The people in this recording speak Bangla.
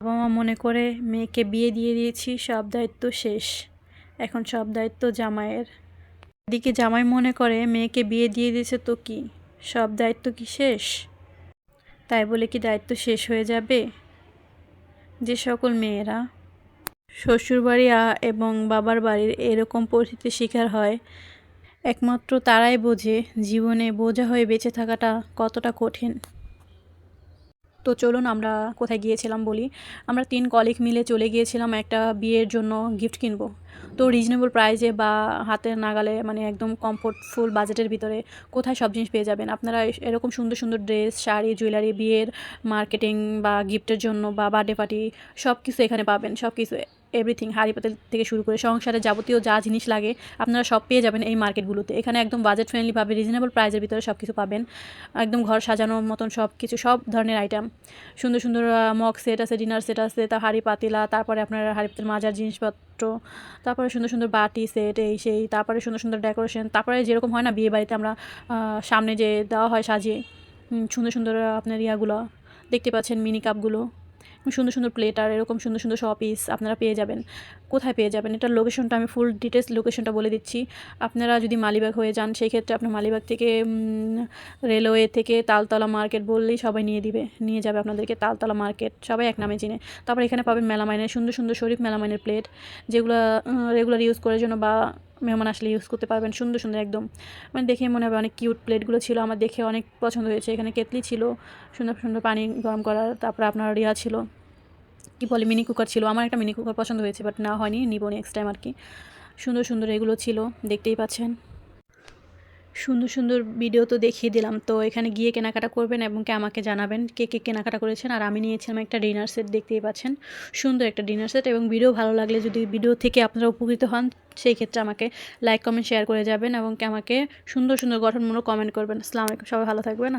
বাবা মা মনে করে মেয়েকে বিয়ে দিয়ে দিয়েছি, সব দায়িত্ব শেষ, এখন সব দায়িত্ব জামাইয়ের। এদিকে জামাই মনে করে মেয়েকে বিয়ে দিয়ে দিয়েছে তো কি, সব দায়িত্ব কি শেষ? তাই বলে কি দায়িত্ব শেষ হয়ে যাবে? যে সকল মেয়েরা শ্বশুরবাড়ি এবং বাবার বাড়ির এরকম পরিস্থিতির শিকার হয়, একমাত্র তারাই বোঝে জীবনে বোঝা হয়ে বেঁচে থাকাটা কতটা কঠিন। তো চলুন আমরা কোথায় গিয়েছিলাম বলি। আমরা 3 কলিগ মিলে চলে গিয়েছিলাম একটা বিয়ের জন্য গিফট কিনবো। তো রিজনেবল প্রাইসে বা হাতের নাগালে, মানে একদম কমফোর্টফুল বাজেটের ভিতরে কোথায় সব জিনিস পেয়ে যাবেন আপনারা। এরকম সুন্দর সুন্দর ড্রেস, শাড়ি, জুয়েলারি, বিয়ের মার্কেটিং বা গিফটের জন্য বা বার্থডে পার্টি সব কিছু এখানে পাবেন। সব কিছু এভরিথিং, হাঁড়ি পাতিল থেকে শুরু করে সংসারে যাবতীয় যা জিনিস লাগে আপনারা সব পেয়ে যাবেন এই মার্কেটগুলোতে। এখানে একদম বাজেট ফ্রেন্ডলিভাবে রিজনেবল প্রাইসের ভিতরে সব কিছু পাবেন। একদম ঘর সাজানোর মতন সব কিছু, সব ধরনের আইটেম, সুন্দর সুন্দর মগ সেট আছে, ডিনার সেট আছে, তা হাঁড়ি পাতিলা, তারপরে আপনার হাঁড়ি পাতিল মাজার জিনিসপত্র, তারপরে সুন্দর সুন্দর বাটি সেট, এই সেই, তারপরে সুন্দর সুন্দর ডেকোরেশন, তারপরে যেরকম হয় না বিয়ে বাড়িতে আমরা সামনে যে দেওয়া হয় সাজিয়ে, সুন্দর সুন্দর আপনার ইয়াগুলো দেখতে পাচ্ছেন, মিনি কাপগুলো, সুন্দর সুন্দর প্লেট, আর এরকম সুন্দর সুন্দর শপিস আপনারা পেয়ে যাবেন। কোথায় পেয়ে যাবেন এটার লোকেশনটা আমি ফুল ডিটেলস লোকেশনটা বলে দিচ্ছি। আপনারা যদি মালিবাগ হয়ে যান সেই ক্ষেত্রে আপনার মালিবাগ থেকে রেলওয়ে থেকে তালতলা মার্কেট বললেই সবাই নিয়ে যাবে আপনাদেরকে তালতলা মার্কেট, সবাই এক নামে চিনে। তারপর এখানে পাবেন মেলামাইনের সুন্দর সুন্দর শরীফ মেলামাইনের প্লেট, যেগুলো রেগুলার ইউজ করার জন্য বা মেহমান আসলে ইউজ করতে পারবেন। সুন্দর সুন্দর একদম, মানে দেখে মনে হবে অনেক কিউট প্লেটগুলো ছিল, আমার দেখে অনেক পছন্দ হয়েছে। এখানে কেতলি ছিল সুন্দর সুন্দর পানি গরম করার, তারপর আপনার রিয়া ছিল, কী বলে, মিনি কুকার ছিল। আমার একটা মিনি কুকার পছন্দ হয়েছে, বাট না হয়নি, নিব নেক্সট টাইম আর কি। সুন্দর সুন্দর এগুলো ছিল, দেখতেই পাচ্ছেন। সুন্দর সুন্দর ভিডিও তো দেখিয়ে দিলাম। তো এখানে গিয়ে কেনাকাটা করবেন এবং আমাকে জানাবেন কে কে কেনাকাটা করেছেন। আর আমি নিয়েছিলাম একটা ডিনার সেট, দেখতেই পাচ্ছেন সুন্দর একটা ডিনার সেট। এবং ভিডিও ভালো লাগলে, যদি ভিডিও থেকে আপনারা উপকৃত হন, সেই ক্ষেত্রে আমাকে লাইক কমেন্ট শেয়ার করে যাবেন এবং আমাকে সুন্দর সুন্দর গঠনমূলক কমেন্ট করবেন। আসসালামু আলাইকুম, সবাই ভালো থাকবেন।